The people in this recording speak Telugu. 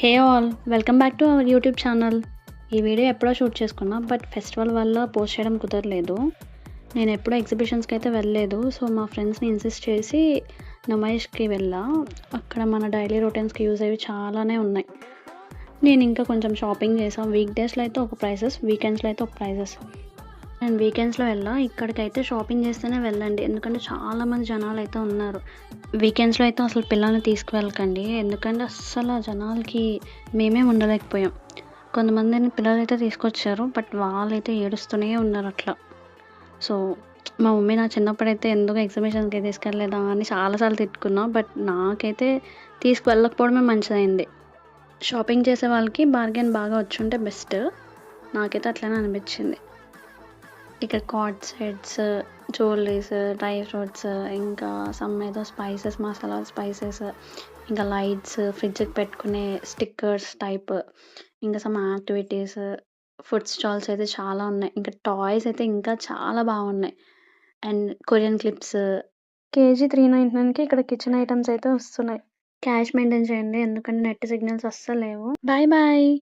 Hey all welcome back to our YouTube channel. ఈ వీడియో ఎప్పుడో షూట్ చేసుకున్నా, బట్ ఫెస్టివల్ వల్ల పోస్ట్ చేయడం కుదరలేదు. నేను ఎప్పుడూ ఎగ్జిబిషన్స్కి అయితే వెళ్ళలేదు. సో మా ఫ్రెండ్స్ని ఇన్సిస్ట్ చేసి నమాయిష్కి వెళ్ళా. అక్కడ మన డైలీ రొటీన్స్కి యూజ్ అయ్యేవి చాలానే ఉన్నాయి. నేను ఇంకా కొంచెం షాపింగ్ చేసాం. వీక్ డేస్లో అయితే ఒక ప్రైసెస్, వీకెండ్స్లో అయితే ఒక ప్రైసెస్. నేను వీకెండ్స్లో వెళ్ళా. ఇక్కడికైతే షాపింగ్ చేస్తేనే వెళ్ళండి, ఎందుకంటే చాలామంది జనాలు అయితే ఉన్నారు. వీకెండ్స్లో అయితే అసలు పిల్లల్ని తీసుకువెళ్ళకండి, ఎందుకంటే అస్సలు జనాలకి మేమే ఉండలేకపోయాం. కొంతమందిని పిల్లలు అయితే తీసుకొచ్చారు, బట్ వాళ్ళైతే ఏడుస్తూనే ఉన్నారు అట్లా. సో మా మమ్మీ నా చిన్నప్పుడైతే ఎందుకు ఎగ్జిబిషన్కి తీసుకెళ్ళలేదా అని చాలాసార్లు తిట్టుకున్నా, బట్ నాకైతే తీసుకువెళ్ళకపోవడమే మంచిదైంది. షాపింగ్ చేసే వాళ్ళకి బార్గెన్ బాగా వచ్చుంటే బెస్ట్. నాకైతే అట్లనే అనిపించింది. ఇక్కడ card sets, jewelleries, dry fruits, ఇంకా సమ్ ఏదో స్పైసెస్, మసాలా స్పైసెస్, ఇంకా లైట్స్, ఫ్రిడ్జ్కి పెట్టుకునే స్టిక్కర్స్ టైప్, ఇంకా సమ్ యాక్టివిటీస్, ఫుడ్ స్టాల్స్ అయితే చాలా ఉన్నాయి. ఇంకా టాయ్స్ అయితే ఇంకా చాలా బాగున్నాయి. And Korean clips. కేజీ 399కి ఇక్కడ కిచెన్ ఐటమ్స్ అయితే వస్తున్నాయి. క్యాష్ మెయింటైన్ చేయండి, ఎందుకంటే నెట్ సిగ్నల్స్ అస్సలు లేవు. Bye bye.